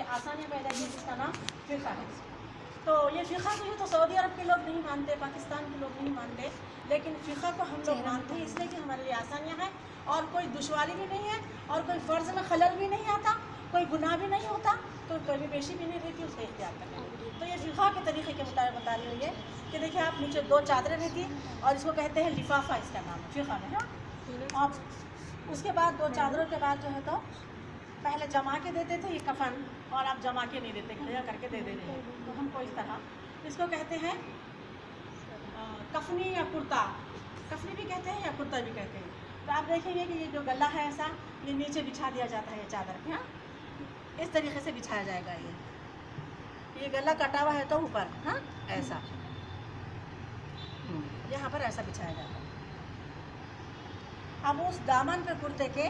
आसानियाँ पैदा की, जिसका नाम फ़िक़्ह है। तो ये फ़िक़्ह जो है तो सऊदी अरब के लोग नहीं मानते, पाकिस्तान के लोग नहीं मानते, लेकिन फ़िक़्ह को हम लोग मानते हैं इसलिए कि हमारे लिए आसानियाँ हैं और कोई दुश्वारी भी नहीं है और कोई फ़र्ज़ में खलल भी नहीं आता, कोई गुनाह भी नहीं होता, तो कोई भी पेशी भी नहीं रहती उसका इख्तियार करने में। तो ये फ़िक़्ह के तरीक़े के मुताबिक बता रही हुई है कि देखिए आप नीचे 2 चादरें रहती हैं और इसको कहते हैं लिफाफा, इसका नाम है फ़िक़्ह में। हाँ, और उसके बाद 2 चादरों के बाद जो है तो पहले जमा के देते थे ये कफन, और आप जमा के नहीं देते, घड़िया करके दे देते हैं। तो हमको इस तरह इसको कहते हैं कफनी या कुर्ता, कफनी भी कहते हैं या कुर्ता भी कहते हैं। तो आप देखेंगे कि ये जो गला है ऐसा, ये नीचे बिछा दिया जाता है ये चादर पे। हाँ, इस तरीके से बिछाया जाएगा। ये गला कटा हुआ है तो ऊपर, हाँ ऐसा यहाँ पर ऐसा बिछाया जाता है। अब उस दामन पे कुर्ते के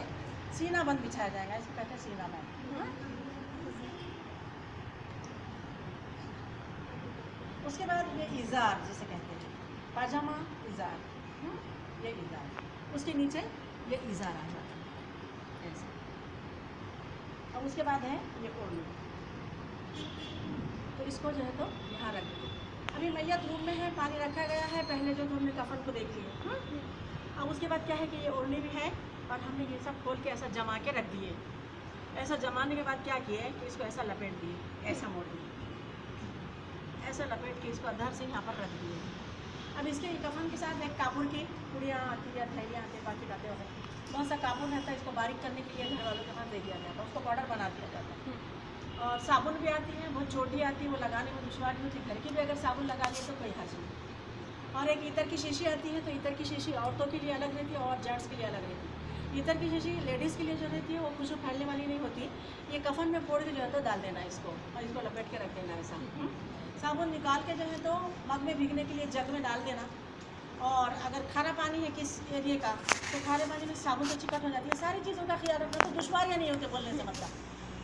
सीना बंद बिछाया जाएगा, इसको कहते हैं सीना बंद। उसके बाद ये इज़ार जिसे कहते हैं, पाजामा इज़ार, ये इज़ार, उसके नीचे ये इज़ार आ जाता है ऐसे। अब उसके बाद है ये ओढ़नी, तो इसको जो है तो यहाँ रख दीजिए। अभी मैयत रूम में है, पानी रखा गया है, पहले जो तो हमने कफन को देख लिया। अब उसके बाद क्या है कि ये ओढ़नी भी है और हमने ये सब खोल के ऐसा जमा के रख दिए। ऐसा जमाने के बाद क्या किया है कि इसको ऐसा लपेट दिए, ऐसा मोड़ दिए, ऐसा लपेट के इसको अधर से यहाँ पर रख दिए। अब इसके कफन के साथ एक कापुर की पुड़ियाँ आती है, थैलियाँ आती है, बाकी आते वगैरह बहुत सा कापुर रहता है, इसको बारीक करने के लिए घर वालों के पास दे दिया जाता है, उसको पाउडर बना दिया जाता है। और साबुन भी आती है, बहुत छोटी आती है, वो लगाने में दुश्वारी होती है, घर की भी अगर साबुन लगा लिए तो कोई हर्ज नहीं। और एक इतर की शीशी आती है, तो इतर की शीशी औरतों के लिए अलग रहती है और जेंट्स के लिए अलग रहती है। इतर की शीशी लेडीज़ के लिए जो रहती है वो खुशबू फैलने वाली नहीं होती, ये कफन में फोड़ के जो है तो डाल देना इसको और इसको लपेट के रख देना ऐसा। साबुन निकाल के जो है तो मग में भीगने के लिए जग में डाल देना। और अगर खारा पानी है किस एरिए का तो खारे पानी में साबुन तो चिकट हो जाती है। सारी चीज़ों का ख्याल रखना, तो दुश्वारियाँ नहीं होती बोलने से मतलब।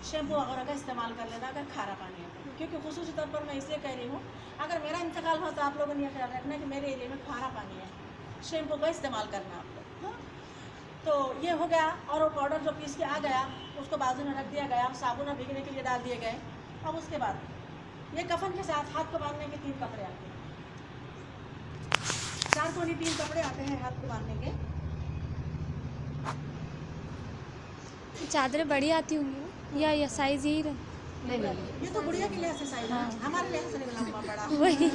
शैम्पू वगैरह का इस्तेमाल कर लेना अगर खारा पानी है तो, क्योंकि खुसूसी तौर पर मैं इसलिए कह रही हूँ अगर मेरा इंतकाल हो तो आप लोगों ने यह ख्याल रखना कि मेरे एरिए में खारा पानी है, शैम्पू का इस्तेमाल करना आप लोग। हाँ, तो ये हो गया। और वो पाउडर जो पीस के आ गया उसको बाजू में रख दिया गया, साबुन और भीगने के लिए डाल दिए गए। अब उसके बाद ये कफन के साथ हाथ को बांधने के 3 कपड़े आते हैं, 4 कोनी 3 कपड़े आते हैं हाथ को बांधने के। चादरें बड़ी आती होंगी या साइज यही रहे? नहीं, ये तो गुड़िया के लिए साइज है, हमारे लिए से नहीं लंबा बड़ा। वही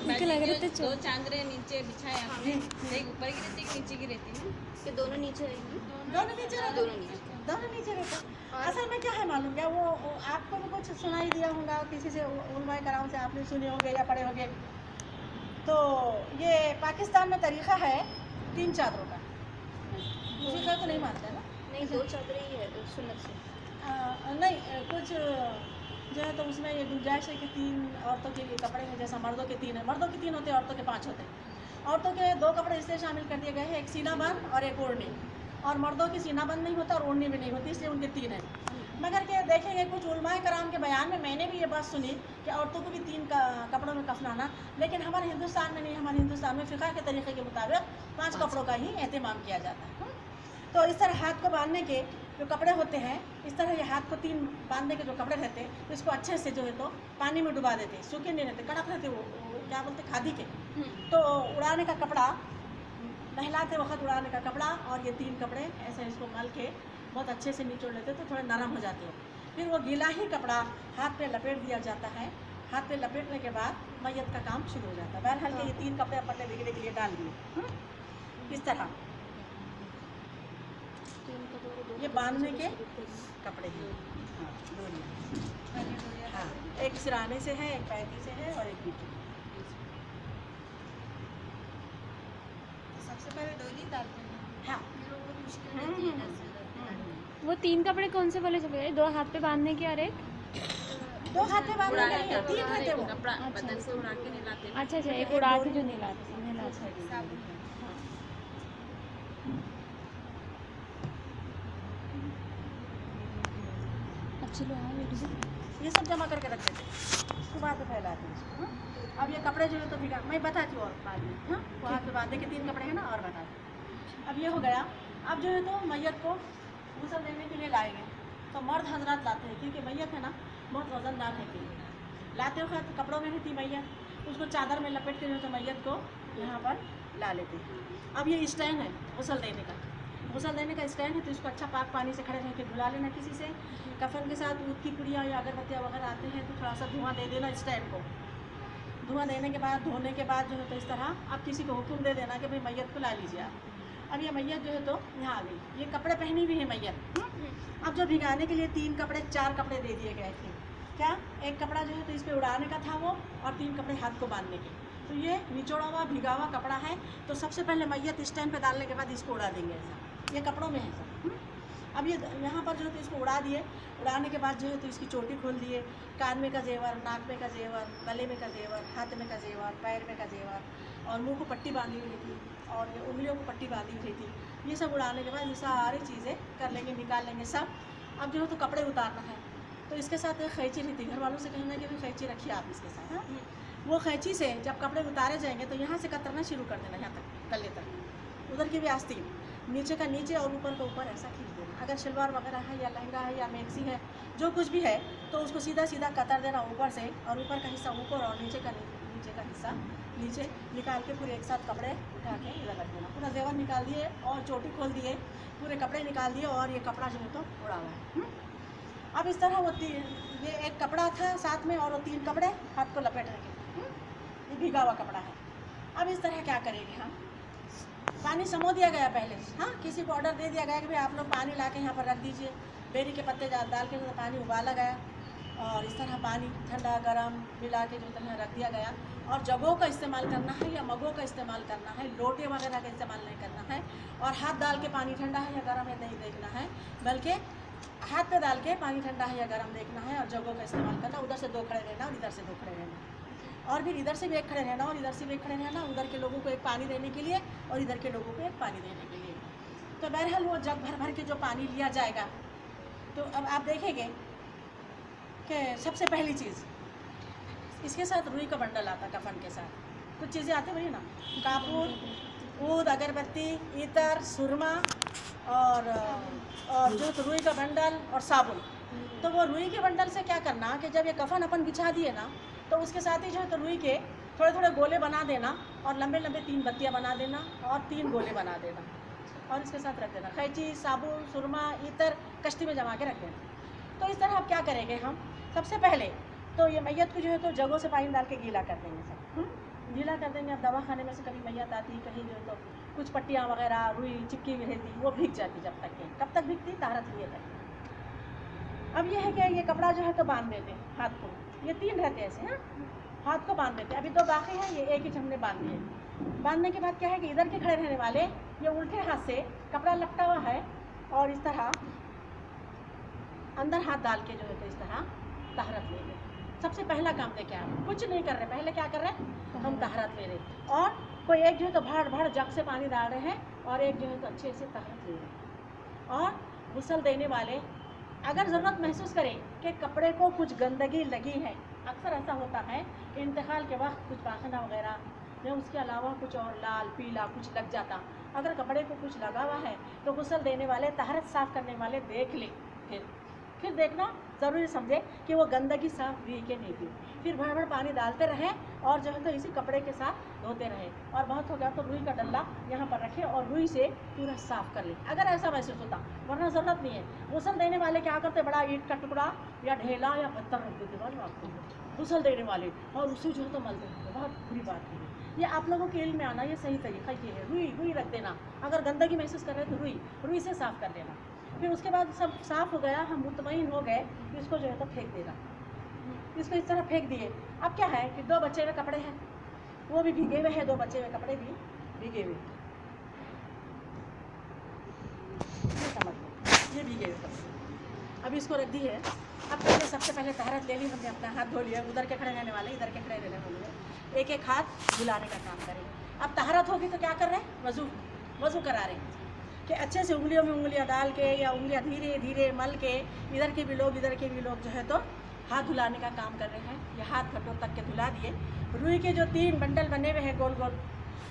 मुझे लग रहा था 2 चादरें नीचे बिछाए आपने, एक ऊपर की रहती है, नीचे की रहती है कि दोनों नीचे रहेंगी? दोनों नीचे रहते। असल में क्या है मालूम क्या, वो आपको भी कुछ सुनाई दिया होगा किसी से, उलमाए कराम से आपने सुने होंगे या पढ़े होंगे। तो ये पाकिस्तान में तरीक़ा है 3 चादरों का, दूसरी का तो नहीं मानते ना। नहीं, 2 चादरें ही है सुन्नत से। नहीं, कुछ जो है तो उसमें ये गुंजाइश है कि 3 औरतों के लिए कपड़े हैं, जैसा मर्दों के 3 है, मर्दों के 3 होते हैं, औरतों के 5 होते हैं। औरतों के 2 कपड़े इसलिए शामिल कर दिए गए हैं, एक सीना बंद और एक ओढ़नी। और मर्दों की सीना बंद नहीं होता और ओढ़नी भी नहीं होती, इसलिए उनके 3 हैं। मगर क्या देखेंगे कुछ उलमाए कराम के बयान में मैंने भी ये बात सुनी कि औरतों को भी 3 कपड़ों में कफनाना, लेकिन हमारे हिंदुस्तान में नहीं, हमारे हिंदुस्तान में फ़िक़्ह के तरीक़े के मुताबिक 5 कपड़ों का ही एहतमाम किया जाता है। तो इस तरह हाथ को बांधने के जो कपड़े होते हैं, इस तरह ये हाथ को 3 बांधने के जो कपड़े रहते हैं, इसको अच्छे से जो है तो पानी में डुबा देते हैं, सूखे नहीं रहते, कड़क रहते, वो क्या बोलते खादी के। तो उड़ाने का कपड़ा, नहलाते वक्त उड़ाने का कपड़ा और ये 3 कपड़े ऐसे इसको मल के बहुत अच्छे से निचोड़ लेते तो थोड़े नरम हो जाते हैं। फिर वो गीला ही कपड़ा हाथ पे लपेट दिया जाता है। हाथ पे लपेटने के बाद मैयत का काम शुरू हो जाता है। बहरहाल के ये 3 कपड़े अपन ने भीगने के लिए डाल दिए इस तरह। ये बांधने के कपड़े हैं, हाँ, एक सिराने से है, एक पैंती से है और एक बीटी। सबसे पहले डोली डालते हैं। हाँ, वो 3 कपड़े कौन से वाले चले? 2 हाथ पे बांधने के और एक 2 हाथ पे बांधने के लिए 3 रहते वो। कपड़ा बदन से उड़ा के नहलाते हैं। अच्छा, एक उड़ा के जो नहलाते। चलो ये सब जमा करके रख देते, उसके बाद फैलाते हैं। अब ये कपड़े जो है तो भिगा, मैं बताती हूँ और बाद में। हाँ, वो हाथ पे बांधने के 3 कपड़े हैं ना, और बताते। अब ये हो गया। अब जो है तो मैयत को गुस्ल देने के लिए लाएंगे तो मर्द हजरात लाते हैं, क्योंकि मैयत है ना स्नान है कि लाते वक्त कपड़ों में रहती मैयत, उसको चादर में लपेट के जो है मैयत को यहाँ पर ला लेते हैं। अब ये स्टैंड है गुसल देने का, गुसल देने का स्टैंड है, तो इसको अच्छा पाक पानी से खड़े रह के धुला लेना किसी से। कफन के साथ ऊद की पुड़िया या अगरबत्तियाँ वगैरह आते हैं तो थोड़ा सा धुआं दे देना स्टैंड को। धुआं देने के बाद धोने के बाद जो है तो इस तरह आप किसी को हुक्म दे देना कि भाई मैयत को ला लीजिए आप। अब ये मैयत जो है तो यहाँ आ गई, ये कपड़े पहनी हुई है मैयत। अब जो भिगाने के लिए 3 कपड़े 4 कपड़े दे दिए गए थे, क्या एक कपड़ा जो है तो इस पर उड़ाने का था वो, और 3 कपड़े हाथ को बांधने के। तो ये निचोड़ा हुआ भिगा हुआ कपड़ा है, तो सबसे पहले मैयत स्टैंड पे डालने के बाद इसको उड़ा देंगे ऐसा, ये कपड़ों में है सब। अब ये यहाँ पर जो है तो इसको उड़ा दिए, उड़ाने के बाद जो है तो इसकी चोटी खोल दिए, कान में का जेवर, नाक में का जेवर, गले में का जेवर, हाथ में का जेवर, पैर में का जेवर, और मुंह को पट्टी बांधी हुई थी, और ये उंगलियों को पट्टी बांधी हुई थी। ये सब उड़ाने के बाद ये सारी चीज़ें कर लेंगे, निकाल लेंगे सब। अब जो है तो कपड़े उतारना है, तो इसके साथ एक खैंची रहती, घर वालों से कहना कि भाई खैंची रखिए आप इसके साथ। हाँ, वो खैंची से जब कपड़े उतारे जाएंगे तो यहाँ से कतरना शुरू कर देना, यहाँ तक गले तक, उधर की भी आस्तीन, नीचे का नीचे और ऊपर का ऊपर, ऐसा खींच देना। अगर शलवार वगैरह है या लहंगा है या मैक्सी है, जो कुछ भी है, तो उसको सीधा सीधा कतर देना ऊपर से, और ऊपर का हिस्सा ऊपर और नीचे का हिस्सा नीचे निकाल के पूरे एक साथ कपड़े उठा के इधर रख देना। पूरा जेवर निकाल दिए और चोटी खोल दिए, पूरे कपड़े निकाल दिए, और ये कपड़ा जो है तो उड़ा हुआ है। अब इस तरह वो ये एक कपड़ा था साथ में, और वो 3 कपड़े हाथ को लपेट रखे, ये भीगा हुआ कपड़ा है। अब इस तरह क्या करेंगे हम, पानी समो दिया गया पहले। हाँ, किसी को ऑर्डर दे दिया गया कि भाई आप लोग पानी ला के यहाँ पर रख दीजिए, बेरी के पत्ते डाल के पानी उबाला गया, और इस तरह पानी ठंडा गरम मिला के जो तरह रख दिया गया। और जगों का इस्तेमाल करना है या मगों का इस्तेमाल करना है, लोटे वगैरह का इस्तेमाल नहीं करना है, और हाथ डाल के पानी ठंडा है या गर्म है नहीं देखना है, बल्कि हाथ पे डाल के पानी ठंडा है या गर्म देखना है, और जगों का इस्तेमाल करना। उधर से 2 खड़े रहना और इधर से 2 खड़े रहना, और फिर इधर से भी 1 खड़े रहना और इधर से भी 1 खड़े रहना, उधर के लोगों को एक पानी देने के लिए और इधर के लोगों को एक पानी देने के लिए। तो बहरहाल वो जग भर भर के जो पानी लिया जाएगा, तो अब आप देखेंगे कि सबसे पहली चीज़ इसके साथ रुई का बंडल आता, कफन के साथ कुछ चीज़ें आती बड़ी ना, कापूर, ऊद, अगरबत्ती, इतर, सुरमा, और जो तो रुई का बंडल और साबुन। तो वो रुई के बंडल से क्या करना कि जब ये कफन अपन बिछा दिए ना, तो उसके साथ ही जो है तो रुई के थोड़े थोड़े गोले बना देना, और लंबे लंबे 3 बत्तियाँ बना देना, और 3 गोले बना देना, और इसके साथ रख देना। खैंची, साबुन, सुरमा, इतर कश्ती में जमा के रख देना। तो इस तरह अब क्या करेंगे हम, सबसे पहले तो ये मैयत को जो है तो जगों से पानी डाल के गीला कर देंगे सब, गीला कर देंगे। अब दवा खाने में से कभी मैयत आती, कहीं जो है तो कुछ पट्टियाँ वगैरह रुई चिपकी हुई रहती, वो भीग जाती, जब तक के कब तक भीगती, तारत लिए तक। अब ये है कि ये कपड़ा जो है तो बांध देते हैं हाथ को, ये 3 रहते हैं ऐसे। हाँ, हाथ को बांध देते हैं, अभी 2 बाकी हैं, ये एक ही हमने बांध दिए। बांधने के बाद क्या है कि इधर के खड़े रहने वाले ये उल्टे हाथ से कपड़ा लपटा हुआ है, और इस तरह अंदर हाथ डाल के जो है तो इस तरह तहरत ले लें। सबसे पहला काम देखिए, आप कुछ नहीं कर रहे, पहले क्या कर रहे हैं, हम तहरत ले रहे हैं, और कोई एक जो है तो भड़ भड़ जग से पानी डाल रहे हैं, और एक जो है तो अच्छे से तहरत ले रहे हैं। और गुस्ल देने वाले अगर ज़रूरत महसूस करें कि कपड़े को कुछ गंदगी लगी है, अक्सर ऐसा होता है कि इंतकाल के वक्त कुछ पाखना वगैरह या उसके अलावा कुछ और लाल पीला कुछ लग जाता, अगर कपड़े को कुछ लगा हुआ है तो गुस्ल देने वाले, तहरत साफ़ करने वाले देख ले, फिर देखना ज़रूरी समझे कि वो गंदगी साफ हुई कि नहीं हुई। फिर भर भर पानी डालते रहें और जो है तो इसी कपड़े के साथ धोते रहें, और बहुत हो गया तो रुई का डल्ला यहाँ पर रखें और रुई से पूरा साफ़ कर लें अगर ऐसा महसूस होता, वरना ज़रूरत नहीं है। गुस्ल देने वाले क्या करते, बड़ा ईंट का टुकड़ा या ढेला या पत्थर रख देते वाले आपको गुस्ल देने वाले, और उसी जो है तो मलते हैं। बहुत बुरी बात है ये, आप लोगों के इल्म में आना ये सही तरीका ये है। रुई रख देना, अगर गंदगी महसूस कर रहे हैं तो रुई से साफ़ कर देना। फिर उसके बाद सब साफ़ हो गया, हम मुतमईन हो गए, तो इसको जो है तो फेंक देना। इसको इस तरह फेंक दिए। अब क्या है कि 2 बचे हुए कपड़े हैं, वो भी भीगे हुए हैं, 2 बचे हुए कपड़े भी भीगे हुए, ये समझ लो, ये भीगे हुए कपड़े। अब इसको रख दिए। अब पहले सबसे पहले तहरत ले ली हमने, अपना हाथ धो लिया, उधर के खड़े रहने वाले इधर के खड़े रहने वाले, एक एक हाथ धुलाने का काम करेंगे। अब तहरत होगी तो क्या कर रहे हैं, वज़ू करा रहे हैं कि अच्छे से उंगलियों में उंगलियां डाल के या उंगलियां धीरे धीरे मल के इधर के भी लोग जो है तो हाथ धुलाने का काम कर रहे हैं। ये हाथ घटों तक के धुला दिए। रुई के जो 3 बंडल बने हुए हैं गोल गोल,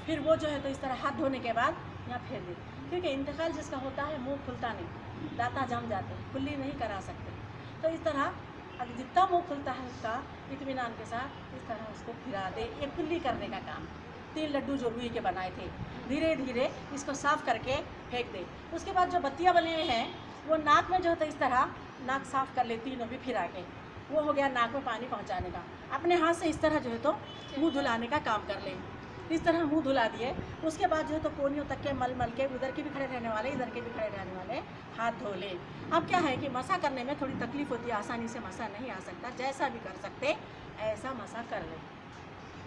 फिर वो जो है तो इस तरह हाथ धोने के बाद यहाँ फेर दे, क्योंकि इंतकाल जिसका होता है मुँह खुलता नहीं, दांता जम जाते हैं, खुली नहीं करा सकते। तो इस तरह अगर जितना मुँह खुलता है उसका इत्मीनान के साथ इस तरह उसको फिरा दे। ये कुल्ली करने का काम। 3 लड्डू जो रुई के बनाए थे, धीरे धीरे इसको साफ़ करके फेंक दे। उसके बाद जो बत्तियाँ बने हुए हैं वो नाक में जो होता है इस तरह नाक साफ़ कर ले, तीनों भी फिरा के। वो हो गया नाक में पानी पहुंचाने का। अपने हाथ से इस तरह जो है तो मुंह धुलाने का काम कर ले। इस तरह मुंह धुला दिए। उसके बाद जो है तो कोनियों तक के मल मल के उधर के भी खड़े रहने वाले, इधर के भी खड़े रहने वाले हाथ धो ले। अब क्या है कि मसा करने में थोड़ी तकलीफ होती है, आसानी से मसा नहीं आ सकता। जैसा भी कर सकते ऐसा मसा कर ले।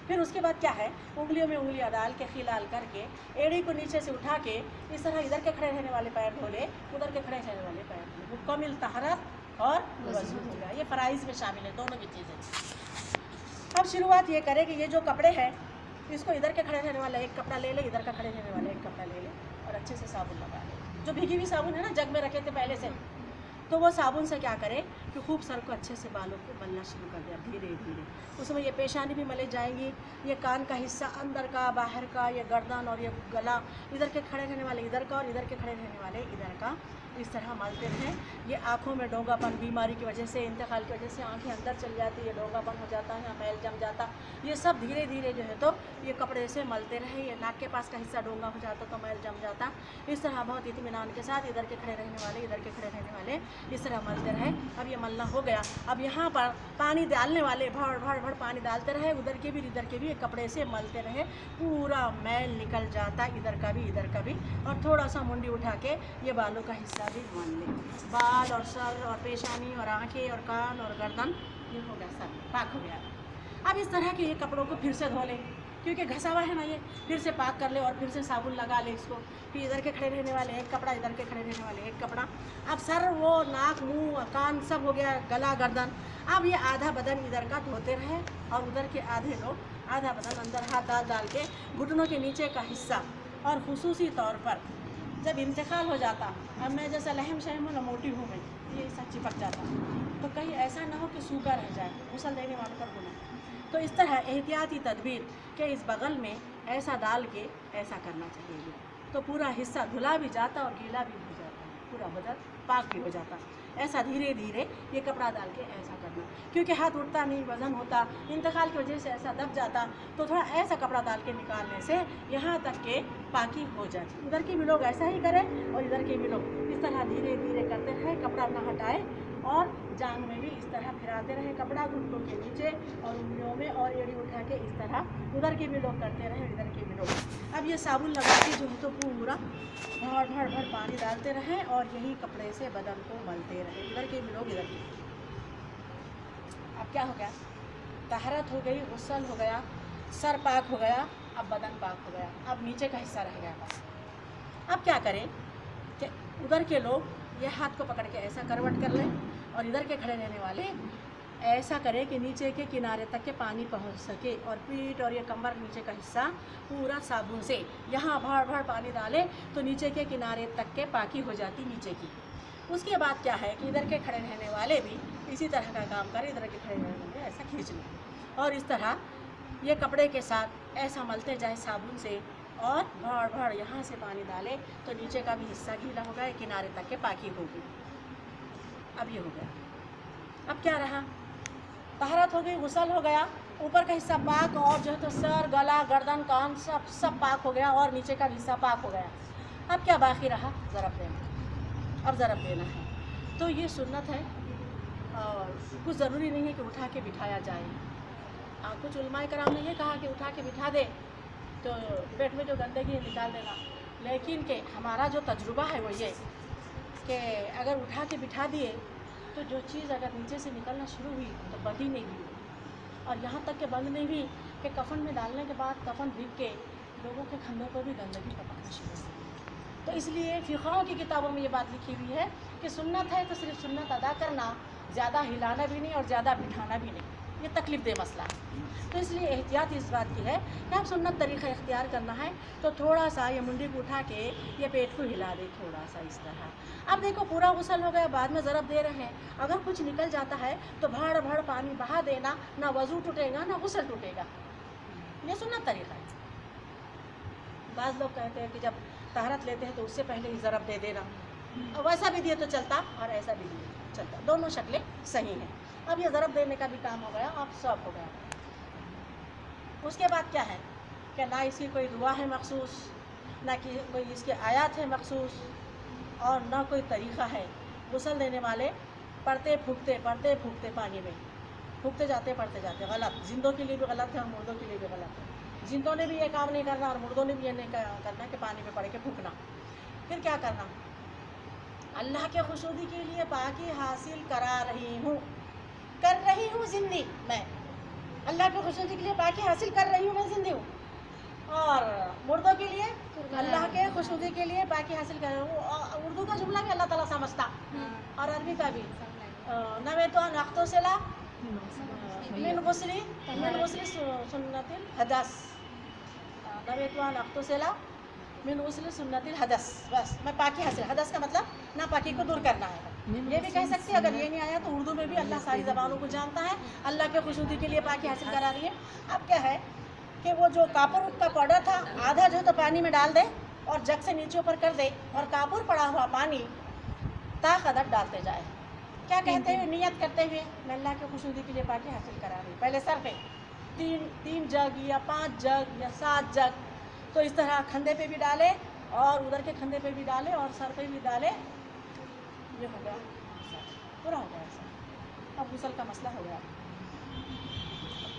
फिर उसके बाद क्या है, उंगलियों में उंगलियां डाल के खिलाल करके एड़ी को नीचे से उठा के इस तरह इधर के खड़े रहने वाले पैर धो ले, उधर के खड़े रहने वाले पैर धो ले। मुकम्मिल तहरत और वज़ू हो गया। ये फ़राइज़ में शामिल है दोनों की चीज़ें। अब शुरुआत ये करें कि ये जो कपड़े हैं इसको इधर के खड़े रहने वाला एक कपड़ा ले ले, इधर का खड़े रहने वाला एक कपड़ा ले ले और अच्छे से साबुन लगा ले। जो भीगी हुई साबुन है ना, जग में रखे थे पहले से, तो वो साबुन से क्या करे कि खूब सर को अच्छे से बालों को मलना शुरू कर दिया धीरे धीरे। उसमें ये पेशानी भी मले जाएंगी, ये कान का हिस्सा अंदर का बाहर का, ये गर्दन और ये गला, इधर के खड़े रहने वाले इधर का और इधर के खड़े रहने वाले इधर का, इस तरह मलते हैं। ये आँखों में डोंगापन बीमारी की वजह से, इंतकाल की वजह से आँखें अंदर चल जाती है, डोंगापन हो जाता है, मैल जम जाता, ये सब धीरे धीरे जो है तो ये कपड़े से मलते रहे। ये नाक के पास का हिस्सा डोंगा हो जाता तो मैल जम जाता। इस तरह बहुत इत्मीनान के साथ इधर के खड़े रहने वाले इधर के खड़े रहने वाले इस तरह मलते रहे। अब ये मलना हो गया। अब यहाँ पर पानी डालने वाले भड़ भड़ भड़ पानी डालते रहे, उधर के भी इधर के भी कपड़े से मलते रहे। पूरा मैल निकल जाता, इधर का भी इधर का भी। और थोड़ा सा मुंडी उठा के ये बालों का हिस्सा भी मान ले। बाल और सर और पेशानी और आँखें और कान और गर्दन, ये हो गया, सब पाक हो गया। अब इस तरह के ये कपड़ों को फिर से धो ले, क्योंकि घसा हुआ है ना, ये फिर से पाक कर ले और फिर से साबुन लगा ले इसको। फिर इधर के खड़े रहने वाले एक कपड़ा, इधर के खड़े रहने वाले एक कपड़ा। अब सर, वो नाक, मुंह, कान सब हो गया, गला, गर्दन। अब ये आधा बदन इधर का धोते रहे और उधर के आधे लोग आधा बदन अंदर हाथ डाल डाल के घुटनों के नीचे का हिस्सा। और खुसूसी तौर पर जब इंतकाल हो जाता, अब मैं जैसा लहम शहम हूँ ना, मोटी हूँ मैं, ये सब चिपक जाता, तो कहीं ऐसा ना हो कि सूखा रह जाए, गुसल देने वाले पर गुना। तो इस तरह एहतियाती तदबीर के इस बगल में ऐसा डाल के ऐसा करना चाहिए। तो पूरा हिस्सा धुला भी जाता और गीला भी हो जाता, पूरा बदन पाक भी हो जाता। ऐसा धीरे धीरे ये कपड़ा डाल के ऐसा करना, क्योंकि हाथ उठता नहीं, वज़न होता, इंतकाल की वजह से ऐसा दब जाता। तो थोड़ा ऐसा कपड़ा डाल के निकालने से यहाँ तक के पाकी हो जाती। उधर के भी लोग ऐसा ही करें और इधर के भी लोग इस तरह धीरे धीरे करते रहे, कपड़ा ना हटाए और जांग में भी इस तरह फिराते रहे कपड़ा, घुटनों के नीचे और उंगलियों में, और एड़ी उठा के इस तरह उधर के भी लोग करते रहे, इधर के भी लोग। अब ये साबुन लगा के जो है तो पूरा भर भर भर पानी डालते रहे और यही कपड़े से बदन को मलते रहे, इधर के भी लोग इधर के। अब क्या हो गया, तहरत हो गई, गुस्ल हो गया, सर पाक हो गया, अब बदन पाक हो गया, अब नीचे का हिस्सा रह गया बस। अब क्या करें कि उधर के लोग ये हाथ को पकड़ के ऐसा करवट कर लें और इधर के खड़े रहने वाले ऐसा करें कि नीचे के किनारे तक के पानी पहुंच सके, और पीठ और ये कमर नीचे का हिस्सा पूरा साबुन से यहाँ भर भर पानी डालें तो नीचे के किनारे तक के पाकी हो जाती नीचे की। उसके बाद क्या है कि इधर के खड़े रहने वाले भी इसी तरह का काम करें, इधर के खड़े रहने वाले ऐसा खींच लें और इस तरह ये कपड़े के साथ ऐसा मलते जाए साबुन से, और भर भर यहाँ से पानी डाले तो नीचे का भी हिस्सा गीला हो गया, किनारे तक के पाकी होगी। अब ये हो गया। अब क्या रहा, तहरत हो गई, गुस्ल हो गया, ऊपर का हिस्सा पाक और जो है तो सर, गला, गर्दन, कान सब पाक हो गया और नीचे का हिस्सा पाक हो गया। अब क्या बाकी रहा, ज़रब देना। अब ज़रब देना है तो ये सुन्नत है और कुछ ज़रूरी नहीं है कि उठा के बिठाया जाए। कुछ उलमाए कराम ने ये कहा कि उठा के बिठा दे तो पेट में जो गंदगी है निकाल देना, लेकिन कि हमारा जो तजुर्बा है वो ये कि अगर उठा के बिठा दिए तो जो चीज़ अगर नीचे से निकलना शुरू हुई तो बंद ही नहीं हुई, और यहाँ तक कि बंद नहीं हुई कि कफन में डालने के बाद कफन भीग के लोगों के खंधों पर भी गंदगी टपकना शुरू हुई। तो इसलिए फ़िक़ाहों की किताबों में ये बात लिखी हुई है कि सुन्नत है तो सिर्फ सुन्नत अदा करना, ज़्यादा हिलाना भी नहीं और ज़्यादा बिठाना भी नहीं, ये तकलीफ़ दे मसला है। तो इसलिए एहतियात इस बात की है कि आप सुन्नत तरीक़ा इख्तियार करना है तो थोड़ा सा ये मुंडी को उठा के ये पेट को हिला दे थोड़ा सा इस तरह। अब देखो पूरा गुस्ल हो गया, बाद में ज़रब दे रहे हैं, अगर कुछ निकल जाता है तो भड़ भड़ पानी बहा देना, ना वज़ू टूटेगा ना गुस्ल टूटेगा। ये सुन्नत तरीक़ा है। बाज़ लोग कहते हैं कि जब तहरत लेते हैं तो उससे पहले ही ज़रब दे देना, वैसा भी दिए तो चलता और ऐसा भी दिए तो चलता, दोनों शक्लें सही हैं। अब ये ज़रब देने का भी काम हो गया, अब सब हो गया। उसके बाद क्या है कि ना इसकी कोई दुआ है मखसूस, ना कि कोई इसके आयात है मखसूस, और ना कोई तरीक़ा है। गुस्ल देने वाले पढ़ते फूकते पानी में फूकते जाते पढ़ते जाते, गलत। जिंदों के लिए भी गलत है और मुर्दों के लिए भी गलत है। जिंदों ने भी ये काम नहीं करना और मुर्दों ने भी ये नहीं करना कि पानी में पड़ के फूकना। फिर क्या करना, अल्लाह के खुशूदी के लिए पाकी हासिल कर रही हूँ जिंदी मैं, अल्लाह के खुशूदी के लिए पाकी हासिल कर रही हूँ मैं जिंदी हूँ। और मुर्दों के लिए अल्लाह के खुशूदी के लिए पाकी हासिल कर रही हूँ। उर्दू का जुमला भी अल्लाह ताला समझता और अरबी का भी। नवे तो नख्तो सेला मिन गुस्ली सुन्नतिल हदस, नवे तो नख्तो सेला मिन गुस्ली सुन्नतिल हदस। बस मैं पाकी हासिल, हदस का मतलब ना पाकी को दूर करना है। ये भी कह सकती है, अगर ये नहीं आया तो उर्दू में भी अल्लाह सारी ज़बानों को जानता है, अल्लाह के खुशूदी के लिए पाकी हासिल करा रही है। अब क्या है कि वो जो कापुर का पाउडर था, आधा जो तो पानी में डाल दे और जग से नीचे ऊपर कर दे और कापुर पड़ा हुआ पानी ताकदर डालते जाए। क्या कहते हुए, नियत करते हुए मैं अल्लाह के खुशूदी के लिए पाकी हासिल करा रही। पहले सर पे 3 जग या 5 जग या 7 जग, तो इस तरह खंदे पे भी डाले और उधर के खंदे पे भी डाले और सर पे भी डाले। ये हो गया, पूरा हो गया ऐसा। अब गुस्ल का मसला हो गया।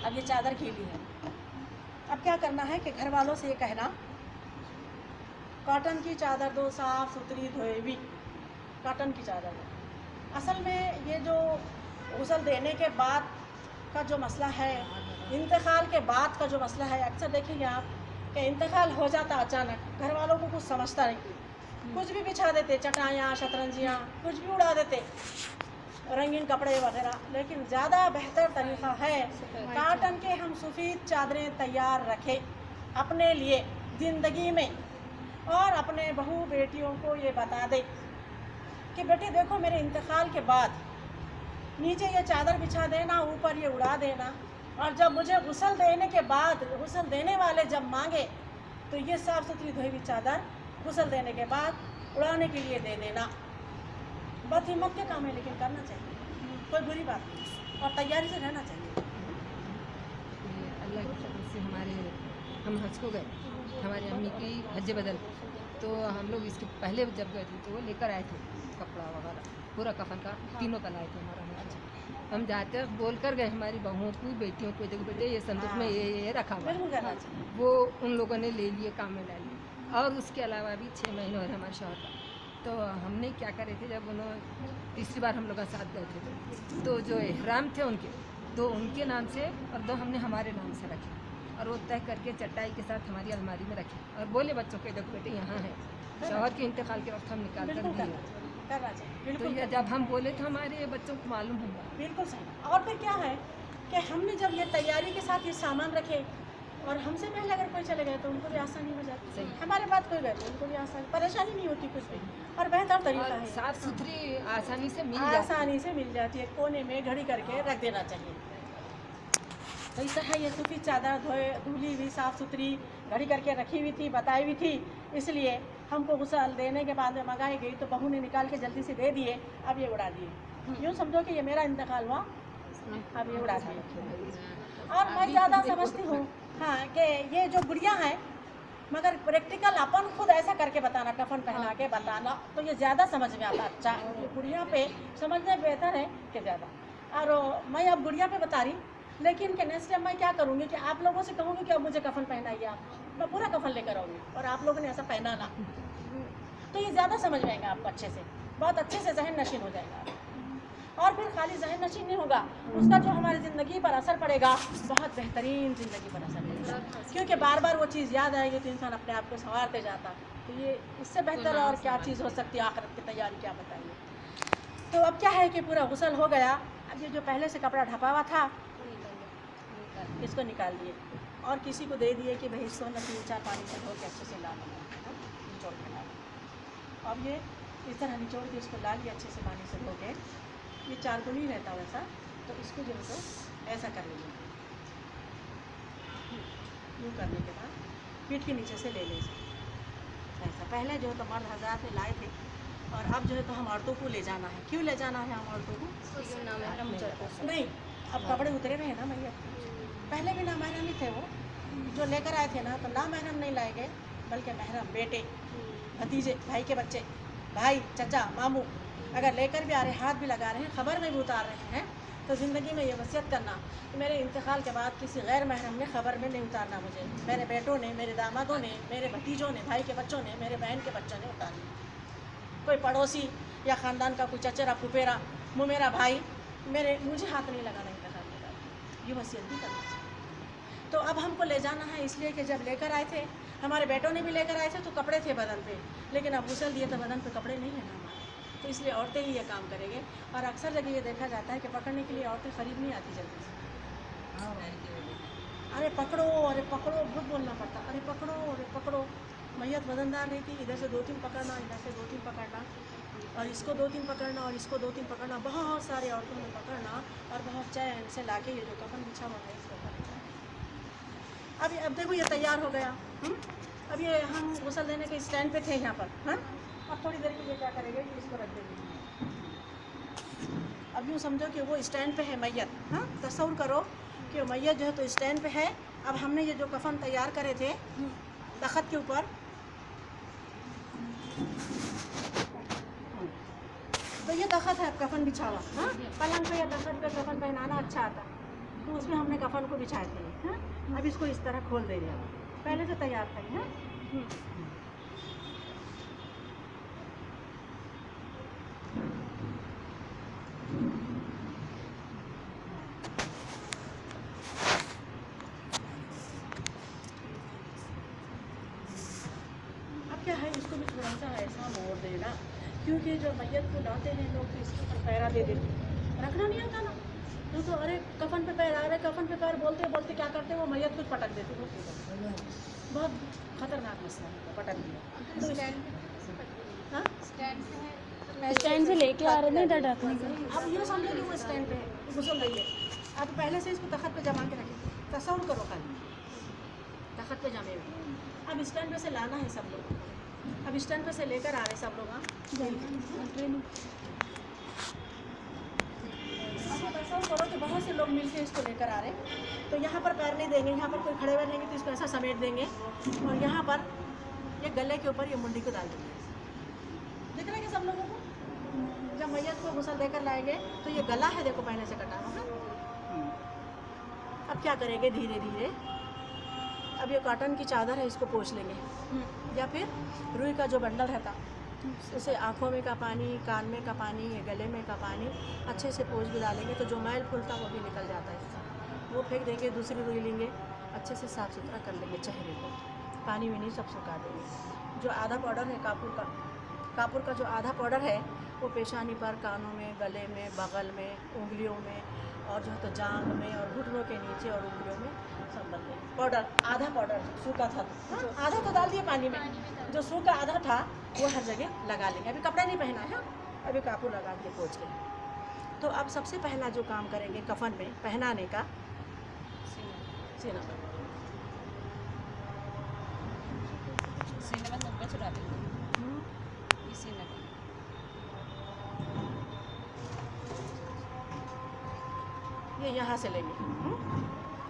अब ये चादर गीली है। अब क्या करना है कि घर वालों से ये कहना, कॉटन की चादर दो, साफ़ सुथरी धोई हुई कॉटन की चादर दो। असल में ये जो गुस्ल देने के बाद का जो मसला है, इंतकाल के बाद का जो मसला है, अक्सर देखेंगे आप कि इंतकाल हो जाता अचानक, घर वालों को कुछ समझता नहीं, कुछ भी बिछा देते, चटाइयाँ शतरंजियाँ कुछ भी उड़ा देते, रंगीन कपड़े वगैरह। लेकिन ज़्यादा बेहतर तरीक़ा है कॉटन के हम सफ़ेद चादरें तैयार रखें अपने लिए ज़िंदगी में, और अपने बहू बेटियों को ये बता दे कि बेटे देखो मेरे इंतकाल के बाद नीचे ये चादर बिछा देना, ऊपर ये उड़ा देना, और जब मुझे गुस्ल देने के बाद गुस्ल देने वाले जब मांगे तो ये साफ़ सुथरी धोई हुई चादर गुस्ल देने के बाद उड़ाने के लिए दे देना। बहुत हिम्मत के काम है, लेकिन करना चाहिए, कोई बुरी बात नहीं, और तैयारी से रहना चाहिए। अल्लाह की तरफ से हम हज को गए, हमारी अम्मी की हज बदल, तो हम लोग इसके पहले जब गए थे तो वो लेकर आए थे कपड़ा वगैरह, पूरा कफन का तीनों का लाए थे हमारा। हम जाते बोल कर गए हमारी बहुओं को बेटियों को, देखो बेटे ये संदूक में ये रखा हुआ है, वो उन लोगों ने ले लिए, काम में डाल लिए। और उसके अलावा भी 6 महीने और हमारे शौहर का, तो हमने क्या करे थे, जब उन्होंने तीसरी बार हम लोग का साथ गए थे तो जो एहराम थे उनके 2 उनके नाम से और 2 हमने हमारे नाम से रखे, और वो तय करके चटाई के साथ हमारी अलमारी में रखे, और बोले बच्चों के देखो बेटे यहाँ है। शौहर के इंतकाल के वक्त हम निकाल कर दिए, तो ये जब हम बोले तो हमारे बच्चों को मालूम हुआ। बिल्कुल सही। और फिर क्या है कि हमने जब ये तैयारी के साथ ये सामान रखे, और हमसे पहले अगर कोई चले गए तो उनको भी आसानी हो जाती है, हमारे बाद कोई गए तो उनको भी परेशानी नहीं होती कुछ भी, और बेहतर तरीका है, साफ सुथरी आसानी से मिल जाती है, कोने में घड़ी करके रख देना चाहिए। तो इस तरह ये सूफी चादर धुली हुई साफ़ सुथरी घड़ी करके रखी हुई थी, बताई हुई थी, इसलिए हमको गुस्ल देने के बाद में मंगाई गई, तो बहू ने निकाल के जल्दी से दे दिए। अब ये उड़ा दिए, यूँ समझो कि ये मेरा इंतकाल हुआ, अब ये उड़ा दिए। और मैं ज़्यादा समझती हूँ हाँ कि ये जो गुड़िया है, मगर प्रैक्टिकल अपन खुद ऐसा करके बताना, कफन पहना के बताना, तो ये ज़्यादा समझ में आता। अच्छा, गुड़िया पे समझने बेहतर है कि ज़्यादा। और मैं अब गुड़िया पे बता रही, लेकिन कि नेक्स्ट टाइम मैं क्या करूँगी कि आप लोगों से कहूँगी कि अब मुझे कफन पहनाइए, आप, मैं पूरा कफन लेकर आऊँगी और आप लोगों ने ऐसा पहना ना, तो ये ज़्यादा समझ में आएगा आपको, अच्छे से, बहुत अच्छे से जहन नशीन हो जाएगा। और फिर खाली जहन नशीन नहीं होगा, उसका जो हमारी ज़िंदगी पर असर पड़ेगा, बहुत बेहतरीन ज़िंदगी पर असर पड़ेगा, क्योंकि बार बार वो चीज़ याद आएगी तो इंसान अपने आप को संवारते जाता। तो ये इससे बेहतर और क्या चीज़ हो सकती है आखिरत की तैयारी, क्या बताइए। तो अब क्या है कि पूरा गुस्ल हो गया। अब ये जो पहले से कपड़ा ढपा हुआ था इसको निकाल दिए और किसी को दे दिए कि भाई इसको न 3-4 पानी से धो के अच्छे से ला निचोड़ के ला। अब ये इस तरह निचोड़ के इसको ला लिया अच्छे से पानी से धो के, ये 4 गुनी रहता वैसा, तो इसको जो है तो ऐसा कर लीजिए, यूँ करने के बाद पीठ के नीचे से ले लीजिए ऐसा। पहले जो तो मर्द हज़रात ने लाए थे और अब जो है तो हम औरतों को ले जाना है। क्यों ले जाना है हम औरतों को? नहीं, अब कपड़े उतरे रहे ना मैया, पहले भी ना महरम ही थे वो जो लेकर आए थे ना, तो ना महरम नहीं लाए गए बल्कि महरम बेटे, भतीजे, भाई के बच्चे, भाई, चचा, मामू अगर लेकर भी आ रहे, हाथ भी लगा रहे हैं, खबर में भी उतार रहे हैं, तो ज़िंदगी में ये वसीयत करना कि मेरे इंतकाल के बाद किसी गैर महरम ने खबर में नहीं उतारना मुझे। मेरे बेटों ने, मेरे दामादों ने, मेरे भतीजों ने, भाई के बच्चों ने, मेरे बहन के बच्चों ने उतारना। कोई पड़ोसी या ख़ानदान का कोई चचेरा फुफेरा मुमेरा भाई मुझे हाथ नहीं लगाना इंतकाल के बाद, ये वसीयत भी करना चाहिए। तो अब हमको ले जाना है इसलिए कि जब लेकर आए थे, हमारे बेटों ने भी लेकर आए थे तो कपड़े थे बदन पे, लेकिन अब गुसल दिए तो बदन पे कपड़े नहीं है ना हमारे, तो इसलिए औरतें ही ये काम करेंगे। और अक्सर जगह ये देखा जाता है कि पकड़ने के लिए औरतें करीब नहीं आती जल्दी से। अरे पकड़ो, अरे पकड़ो, बहुत बोलना पड़ता, अरे पकड़ो, अरे पकड़ो। मैयत वजनदार नहीं थी, इधर से 2-3 पकड़ना, इधर से 2-3 पकड़ना, और इसको 2-3 पकड़ना, और इसको 2-3 पकड़ना, बहुत सारे औरतों में पकड़ना और बहुत चैन से लाके ये जो कफन बिछा हुआ है इसको पकड़ना। अब देखो ये तैयार हो गया। अब ये हम गुसल देने के स्टैंड पे थे यहाँ पर। हाँ, अब थोड़ी देर के लिए क्या करेंगे कि इसको रख देंगे। अब यूँ समझो कि वो स्टैंड पे है मैयत। हाँ, तस्वीर करो कि मैयत जो है तो स्टैंड पे है। अब हमने ये जो कफन तैयार करे थे तख्त के ऊपर, तो ये तख्त है कफन बिछा हुआ। हाँ, पलंग पे या तख्त पे कफन पहनाना अच्छा आता, तो उसमें हमने कफन को बिछाए थे। हाँ, अब इसको इस तरह खोल देंगे, पहले से तैयार था। हाँ, अब क्या है, इसको भी थोड़ा सा ऐसा मोड़ देना, क्योंकि जो मैयत को लाते हैं लोग तो इसके ऊपर पैरा दे देते, रखना नहीं आता ना, तो अरे कफन पे पैर आ रहे, कफन पे पैर बोलते बोलते क्या करते वो मैयत कुछ पटक देते। बहुत खतरनाक मसला है, पटक दिया। तो हाँ, स्टैंड से लेके आ रहे थे इधर ढकने के। अब ये समझो कि वो स्टैंड पे है, गुसल रही है। अब पहले से इसको तख्त पे जमा के रखें, तस्वीर करो खाली तख्त पे जमे हुए। अब स्टैंड पे से लाना है सब लोग, अब स्टैंड पे से लेकर आ रहे सब लोग। हाँ, तस्वीर करो कि बहुत से लोग मिलकर इसको लेकर आ रहे, तो यहाँ पर पैर नहीं देंगे, यहाँ पर कोई खड़े हुए रहेंगे तो इसको ऐसा समेट देंगे, और यहाँ पर ये गले के ऊपर ये मुंडी को डाल देंगे। दिख रहा है कि सब लोगों को जब मैयत को गुसल देकर लाएंगे तो ये गला है, देखो पहले से कटा हुआ। अब क्या करेंगे, धीरे धीरे अब ये कॉटन की चादर है इसको पोंछ लेंगे, या फिर रुई का जो बंडल रहता उसे आँखों में का पानी, कान में का पानी, ये गले में का पानी अच्छे से पोंछ भी डालेंगे, तो जो मैल फूलता वो भी निकल जाता है इसका, वो फेंक देंगे। दूसरी रुई लेंगे, अच्छे से साफ़ सुथरा कर लेंगे चेहरे को, पानी वानी सब सुखा देंगे। जो आधा पाउडर है कापुर का जो आधा पाउडर है वो पेशानी पर, कानों में, गले में, बगल में, उंगलियों में, और जो है तो जांघ में और घुटनों के नीचे और उंगलियों में सब डाल देंगे। पाउडर, आधा पाउडर सूखा था। हाँ, आधा तो डाल दिए पानी में, जो सूखा आधा था वो हर जगह लगा लेंगे। अभी कपड़ा नहीं पहना है, अभी कापुर लगा के पोंछ के। तो अब सबसे पहला जो काम करेंगे कफन में पहनाने का, सीना पर ये यहाँ से लेंगे,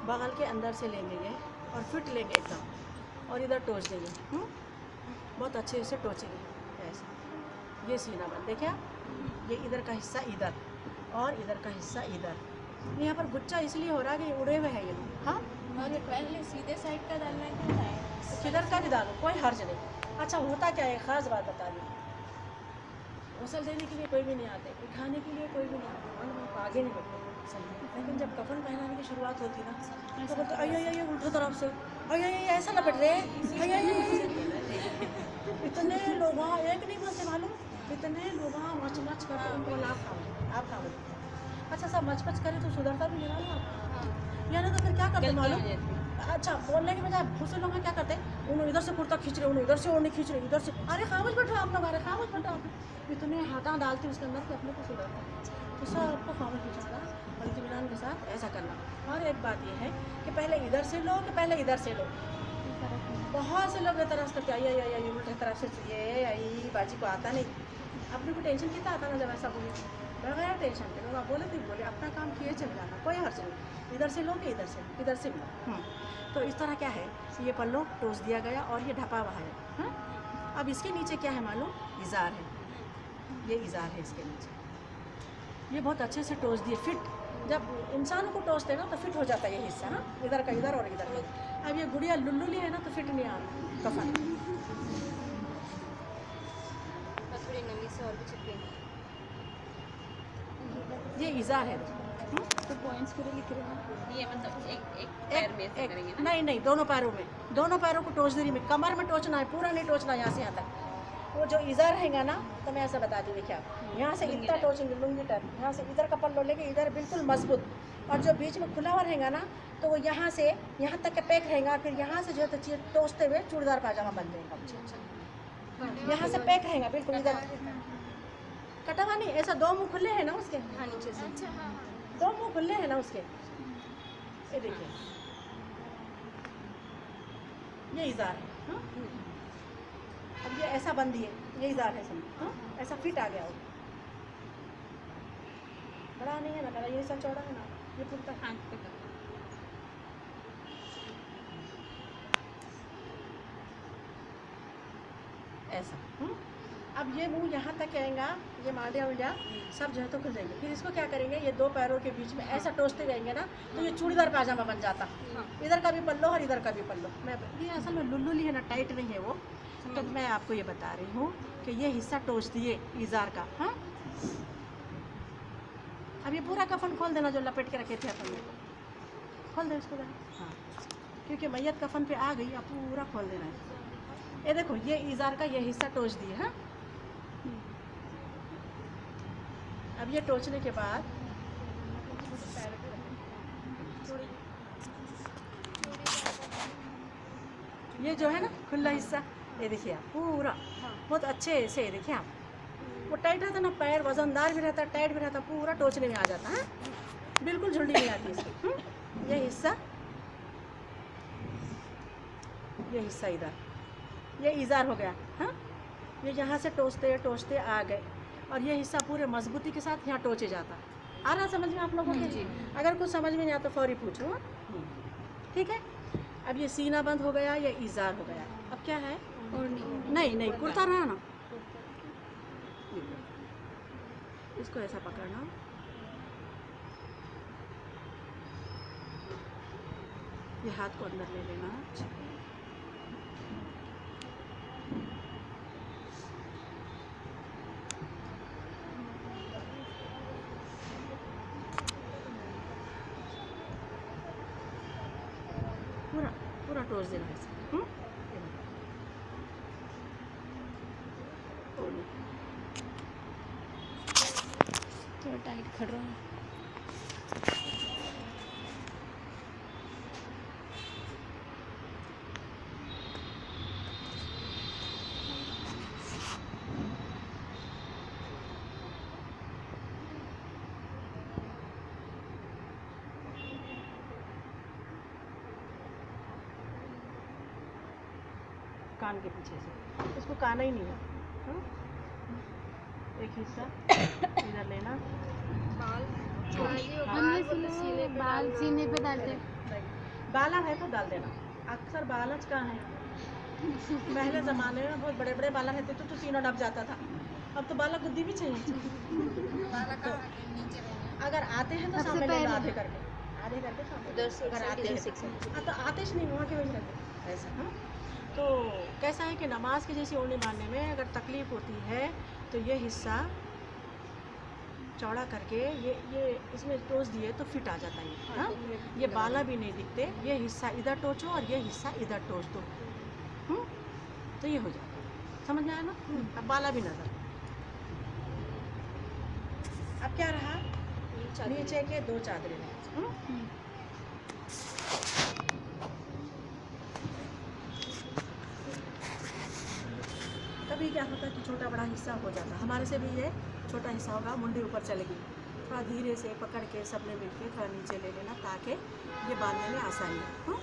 बगल के अंदर से लेंगे ये, और फिट लेंगे एकदम, और इधर टोच देंगे। बहुत अच्छे से टोचेंगे ऐसे। ये सीना बन देखिए, ये इधर का हिस्सा इधर और इधर का हिस्सा इधर। यहाँ पर गुच्चा इसलिए हो रहा है कि उड़े हुए हैं ये लोग। हाँ, और पहले सीधे साइड का डालना है क्या है? किधर का भी डालो, कोई हर्ज नहीं। अच्छा, होता क्या है, ख़ास बात बता दी, गुसल देने के लिए कोई भी नहीं आते, उठाने के लिए कोई भी नहीं आता, आगे नहीं बढ़ते। लेकिन जब कफन पहनाने की शुरुआत होती ना तो बोलते अये उल्टा तरफ से, अये ऐसा लपट रहे, अये इतने लोग वहाँ एक नहीं बोलते मालूम, इतने लोग वहाँ मच करते उनको आप खा अच्छा सब मच करे तो सुधरता भी नहीं मालूम आप, या ना तो फिर क्या करते मालूम। अच्छा, बोलने के बजाय दूसरे लोग क्या करते, उन्होंने इधर से कुर्ता खींच रहे, उन्होंने इधर से ओढ़नी खींच रहे, इधर से, अरे खामोश बैठो आप लोग, अरे खामोश बैठो आप, इतने हाथा डालते उसके अंदर कि अपने को सुधरता। तो सब आपको खामोश बिछाना और इत्मीनान के साथ ऐसा करना। और एक बात यह है कि पहले इधर से लो कि पहले इधर से लो। बहुत से लोग तरह करते, आई उल्टे तरफ से चाहिए, आई बाजी को आता नहीं, अपने को टेंशन कितना आता ना जब ऐसा बोले, बगैर टेंशन के लोग आप बोले तो बोले, अपना काम किए चल जाना, कोई हर्ज नहीं, इधर से लोगे इधर से भी लो। तो इस तरह क्या है, ये पल्लो टोस दिया गया और ये ढपा हुआ है। हाँ? अब इसके नीचे क्या है मालूम, इज़ार है, ये इज़ार है इसके नीचे, ये बहुत अच्छे से टोस दिए फिट। जब इंसानों को टोस देगा तो फिट हो जाता है ये हिस्सा, ना इधर का इधर और इधर का। अब ये गुड़िया लुल्लुली है ना तो फिट नहीं आ रहा कफन। थोड़ी नमी से और भी चिपकेंगे। ये इज़ार है। तो पॉइंट्स पूरे लिख रहे हैं। ये मतलब एक पैर में ऐसे करेंगे ना? नहीं, दोनों पैरों को टोच देनी में, कमर में टोचना है, पूरा नहीं टोचना यहाँ से यहाँ तक। वो जो इज़ार रहेगा ना, तो मैं ऐसा बता दूँ, देखिए आप यहाँ से इतना टोचेंगे लुंगी टाइप, यहाँ से इधर का पल्लो लेके इधर बिल्कुल मजबूत, और जो बीच में खुला हुआ रहेगा ना तो वो यहाँ से यहाँ तक का पैक रहेगा, फिर यहाँ से जो है तो टोचते हुए चूड़दार पाजामा बन जाएगा। यहाँ से पैक रहेगा बिल्कुल, इधर कटा हुआ नहीं, ऐसा दो मुँह खुले हैं ना उसके, हाँ नीचे से। दो मुँह खुले हैं ना उसके, ये देखिए ये इज़ार है। हाँ? अब ये ऐसा बंद दिए, ये इज़ार है समझ। हाँ? ऐसा फिट आ गया, वो बड़ा नहीं है ना, ये सब चौड़ा है ना, ये पूरा हाथ पे कर। ऐसा। अब ये मुंह यहाँ तक आएगा, ये मांडिया उंडिया सब जो है तो खुल जाएंगे। फिर इसको क्या करेंगे, ये दो पैरों के बीच में ऐसा टोचते जाएंगे ना तो ये चूड़ीदार पाजामा बन जाता। इधर का भी पल्लो और इधर का भी पल्लो। मैं ये असल में लुल्लुली है ना, टाइट नहीं है वो, तो मैं आपको ये बता रही हूँ कि ये हिस्सा टोच दिए इज़ार का। हाँ, अब ये पूरा कफन खोल देना जो लपेट के रखे थे अपन ने, खोल दे इसको। हाँ, क्योंकि मैयत कफन पे आ गई, अब पूरा खोल देना है। ये देखो ये इज़ार का ये हिस्सा टोच दिए। हाँ, अब ये टोचने के बाद ये जो है ना खुला हिस्सा, ये देखिए आप पूरा बहुत अच्छे से, देखिए आप वो टाइट रहता ना, पैर वजनदार भी रहता, टाइट भी रहता, पूरा टोचने में आ जाता है, बिल्कुल झुल्ली नहीं आती इसकी। ये हिस्सा इधर, ये इज़ार हो गया। हाँ, ये यहाँ से टोचते टोचते आ गए, और ये हिस्सा पूरे मजबूती के साथ यहाँ टोचे जाता। आ रहा समझ में आप लोगों को? अगर कुछ समझ में नहीं आता फौरी पूछो। ठीक है, अब ये सीना बंद हो गया, ये इज़ार हो गया। अब क्या है, नहीं कुर्ता रहा ना, इसको ऐसा पकड़ना, ये हाथ को अंदर ले लेना, पूरा टोच देना है। थोड़ा टाइट खड़ रहा है। कान के पीछे से, इसको काना ही नहीं है। हाँ? एक हिस्सा इधर लेना, बाल सीने पे डालते, बाला है तो डाल देना। अक्सर बालच कहाँ है, पहले ज़माने में बहुत बड़े बड़े बाला रहते तो सीना डब जाता था, अब तो बाला गुद्दी भी चाहिए। तो अगर आते हैं तो सामने लेना, आधे करके सामने, अगर आते हैं तो आतिश नहीं वहाँ के वही रहते ऐसा। हाँ, तो कैसा है कि नमाज की जैसी ओढ़नी बांधने में अगर तकलीफ़ होती है तो ये हिस्सा चौड़ा करके ये इसमें टोच दिए तो फिट आ जाता है। हाँ, ये बाला भी नहीं दिखते, ये हिस्सा इधर टोचो और ये हिस्सा इधर टोच दो, तो ये हो जाता। समझ में आया ना? अब बाला भी नजर। अब क्या रहा, नीचे के दो चादरें। कभी क्या होता है कि छोटा बड़ा हिस्सा हो जाता, हमारे से भी ये छोटा हिस्सा होगा, मुंडी ऊपर चलेगी, थोड़ा धीरे से पकड़ के सबने मिल के थोड़ा नीचे ले लेना ताकि ये बांधने में आसानी हो।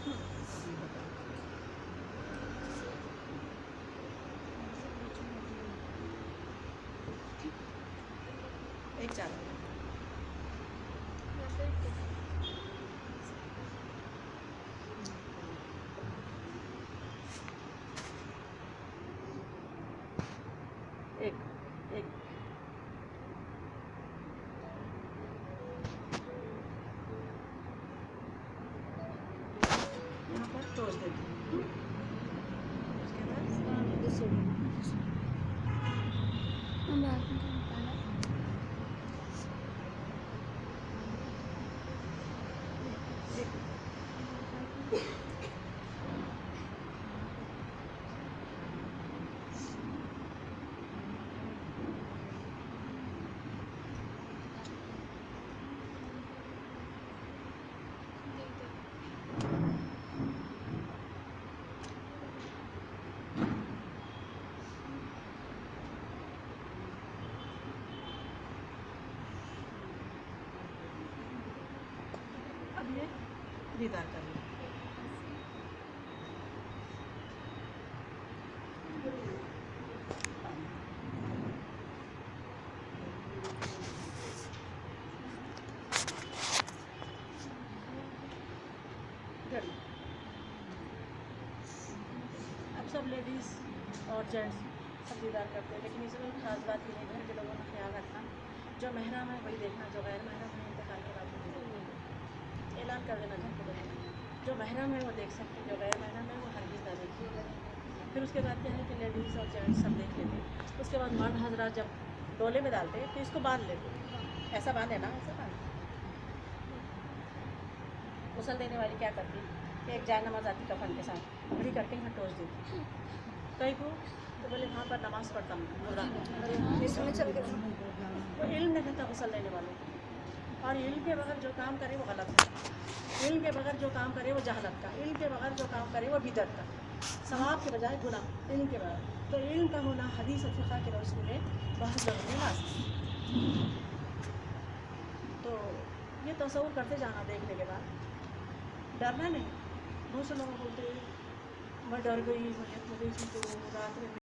टोच देती हूँ। उसके बाद हम बाद में क्या बताना? अब ये दीदार कर लो। घड़ी। अब सब लेडीज़ और जेंट्स सब दीदार करते हैं, लेकिन इसमें खास बात ये है, घर के लोगों का ख्याल रखना, जो महरम है वही देखना, जो गैर महरम है इंतकाल के बाद नहीं देखना। ऐलान कर देना घर के लोगों को, जो महरम है वो देख सकते हैं, जो गैर महरम है वो हरगिज़ ना देखिए। फिर उसके बाद क्या है कि लेडीज़ और जेंट्स सब देख लेते हैं। उसके बाद मर्द हजरात जब डोले में डालते हैं तो इसको बांध लेते हैं, ऐसा बांधे ना, ऐसा बांध। गुसल देने वाली क्या करती कि एक जान नमाज आती कफन के साथ खड़ी करके यहाँ टोच देती। कहीं को तो बोले वहाँ पर नमाज़ पढ़ता हूँ इसमें चल गया। वो इल्म नहीं रहता गुसल देने वालों को, और इल्म के बगैर जो काम करे वो गलत है, इल्म के बगैर जो काम करे वो जहलत का, इल्म के बगैर जो काम करे वो बिदअत का, सवाब के बजाय गुनाह इल्म के बगैर। तो इल्म का होना हदीस और फ़िक़्ह की रोशनी में बहुत ज़रूरी है लाज़मी। तो ये तसव्वुर करते जाना देखने के बाद, डरना नहीं। बहुत से लोग बोलते हैं मैं डर गई, मैं गई थी तो रात में